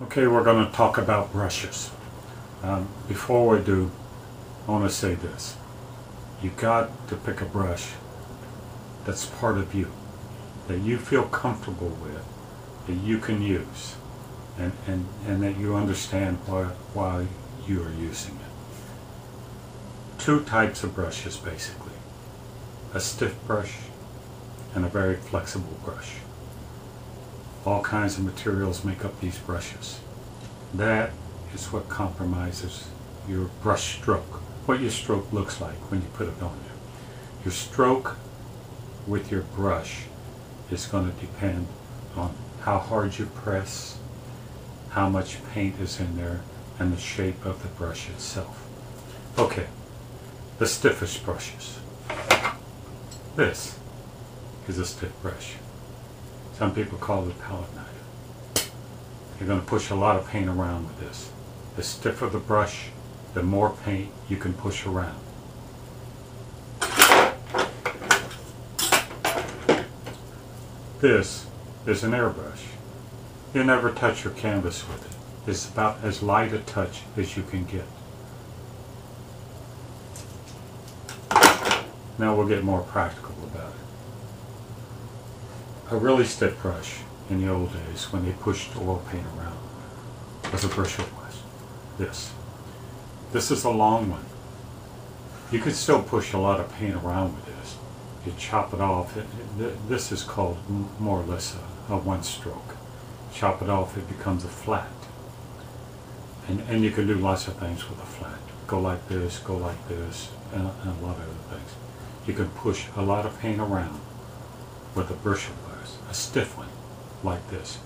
Okay, we're going to talk about brushes. Before we do, I want to say this. You got to pick a brush that's part of you, that you feel comfortable with, that you can use, and that you understand why you are using it. Two types of brushes basically. A stiff brush and a very flexible brush. All kinds of materials make up these brushes. That is what compromises your brush stroke, what your stroke looks like when you put it on you. Your stroke with your brush is going to depend on how hard you press, how much paint is in there, and the shape of the brush itself. Okay, the stiffest brushes. This is a stiff brush. Some people call it a palette knife. You're going to push a lot of paint around with this. The stiffer the brush, the more paint you can push around. This is an airbrush. You never touch your canvas with it. It's about as light a touch as you can get. Now we'll get more practical about it. A really stiff brush in the old days when they pushed oil paint around was a Bristle brush. This is a long one. You could still push a lot of paint around with this. You chop it off. This is called more or less a one stroke. Chop it off, it becomes a flat. And you can do lots of things with a flat. Go like this, and a lot of other things. You can push a lot of paint around with a Bristle brush, a stiff one like this.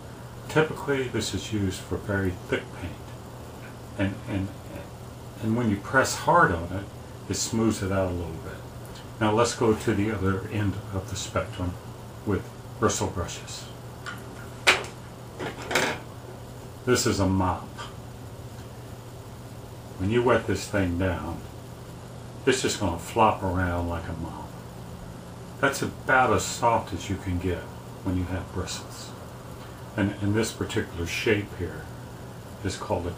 Typically this is used for very thick paint. And when you press hard on it, it smooths it out a little bit. Now let's go to the other end of the spectrum with bristle brushes. This is a mop. When you wet this thing down, it's just going to flop around like a mop. That's about as soft as you can get when you have bristles. And this particular shape here is called a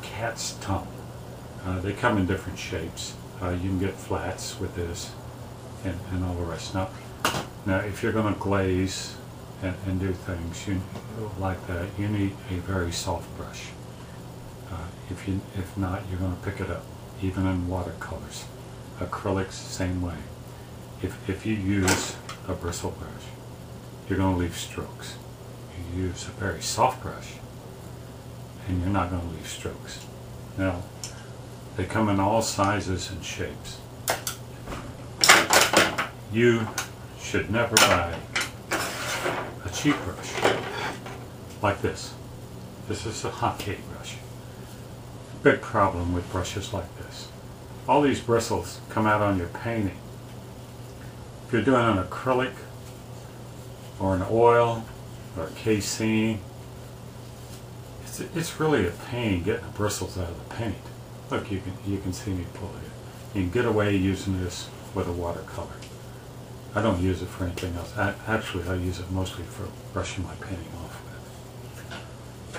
cat's tongue. They come in different shapes. You can get flats with this and all the rest. Now if you're going to glaze and do things like that, you need a very soft brush. If not, you're going to pick it up, even in watercolors. Acrylics, same way. If you use a bristle brush, you're going to leave strokes. You use a very soft brush, and you're not going to leave strokes. Now, they come in all sizes and shapes. You should never buy a cheap brush like this. This is a hot cake brush. Big problem with brushes like this. All these bristles come out on your painting. If you're doing an acrylic or an oil or a casein, it's really a pain getting the bristles out of the paint. Look, you can see me pull it. You can get away using this with a watercolor. I don't use it for anything else. Actually, I use it mostly for brushing my painting off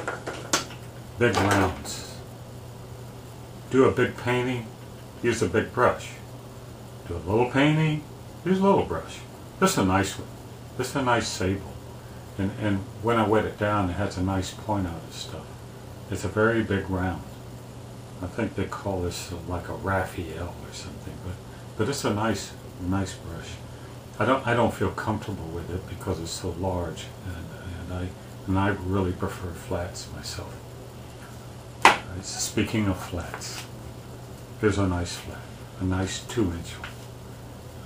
with. Big rounds. Do a big painting, use a big brush. Do a little painting, use a little brush. This is a nice one. This is a nice sable. And when I wet it down, it has a nice point out of stuff. It's a very big round. I think they call this like a Raphael or something, but it's a nice brush. I don't feel comfortable with it because it's so large, and I really prefer flats myself. Speaking of flats, here's a nice flat, a nice 2-inch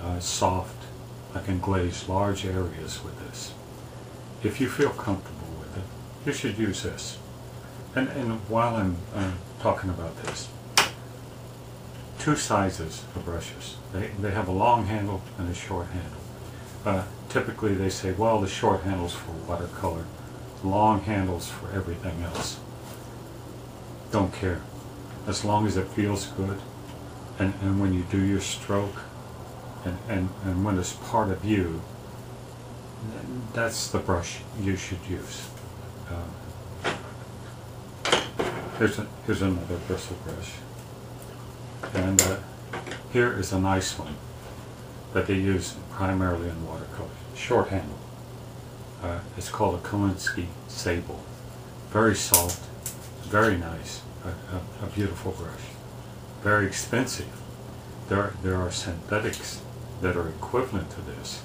one, soft. I can glaze large areas with this. If you feel comfortable with it, you should use this. And while I'm talking about this, two sizes of brushes. They have a long handle and a short handle. Typically they say, well, the short handle's for watercolor, the long handle's for everything else. Don't care. As long as it feels good, and when you do your stroke, and when it's part of you, that's the brush you should use. Here's another bristle brush. And here is a nice one that they use primarily in watercolors. Short handle. It's called a Kolinsky Sable. Very soft, very nice, a beautiful brush. Very expensive. There are synthetics that are equivalent to this,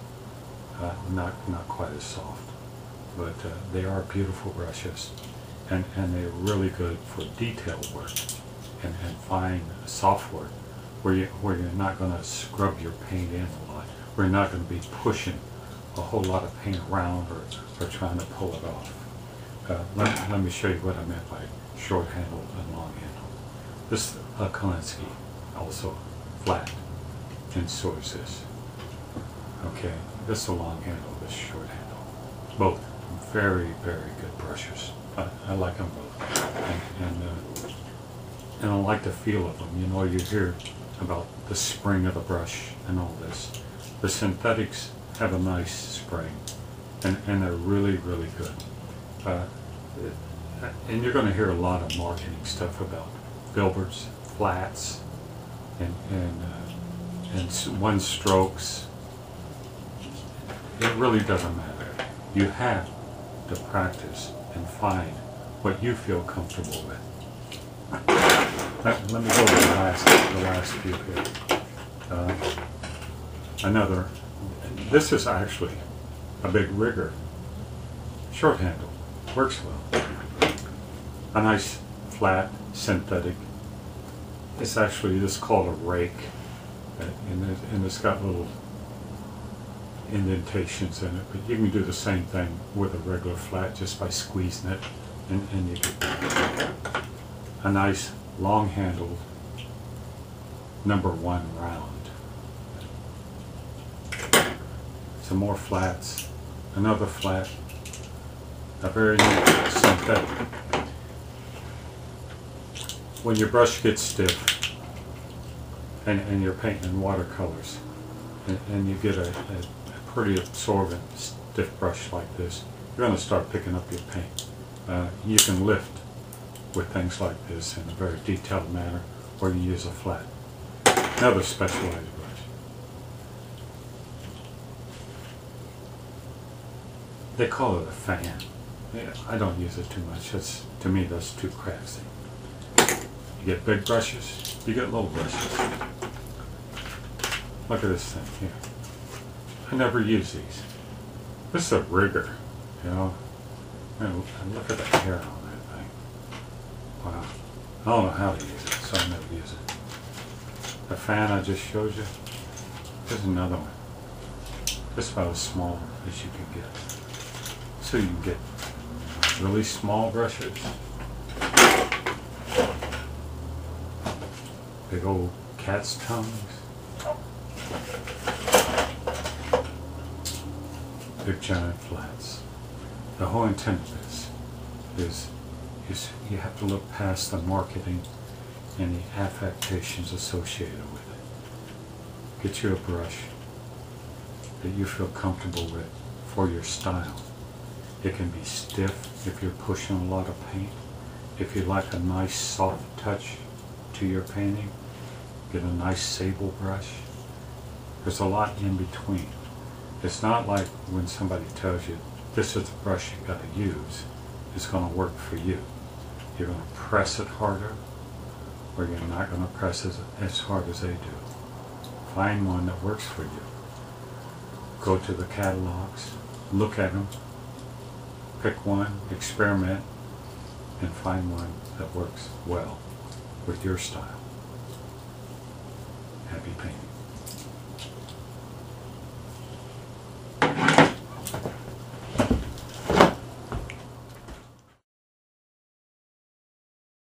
not quite as soft, but they are beautiful brushes, and they're really good for detailed work and fine soft work, where you're not going to scrub your paint in a lot, where you're not going to be pushing a whole lot of paint around or trying to pull it off. Let me show you what I meant by short handle and long handle. This is a Kolinsky, also flat, and so is this. Okay, this is a long handle, this short handle. Both very, very good brushes. I like them both. And I like the feel of them. You know, you hear about the spring of the brush and all this. The synthetics have a nice spring, and they're really, really good. And you're going to hear a lot of marketing stuff about filberts, flats, and one strokes. It really doesn't matter. You have to practice and find what you feel comfortable with. Let me go to the last few here. Another. This is actually a big rigger. Short handle. Works well. A nice flat synthetic. It's actually just called a rake, and it's got little indentations in it, but you can do the same thing with a regular flat just by squeezing it, and you get a nice long handled #1 round. Some more flats, another flat, a very neat synthetic. When your brush gets stiff and you're painting in watercolors, and you get a pretty absorbent stiff brush like this, you're going to start picking up your paint. You can lift with things like this in a very detailed manner, or you use a flat. Another specialized brush. They call it a fan. Yeah, I don't use it too much. To me, that's too crafty. You get big brushes, you get little brushes. Look at this thing here. I never use these. This is a rigger, you know. And look at the hair on that thing. Wow. I don't know how to use it, so I never use it. The fan I just showed you, here's another one. Just about as small as you can get. So you can get really small brushes. Big old cat's tongues. Big giant flats. The whole intent of this is you have to look past the marketing and the affectations associated with it. Get you a brush that you feel comfortable with for your style. It can be stiff if you're pushing a lot of paint. If you like a nice soft touch to your painting, get a nice sable brush. There's a lot in between. It's not like when somebody tells you this is the brush you got to use, it's going to work for you. You're going to press it harder, or you're not going to press it as hard as they do. Find one that works for you. Go to the catalogs, look at them, pick one, experiment, and find one that works well with your style. Happy painting.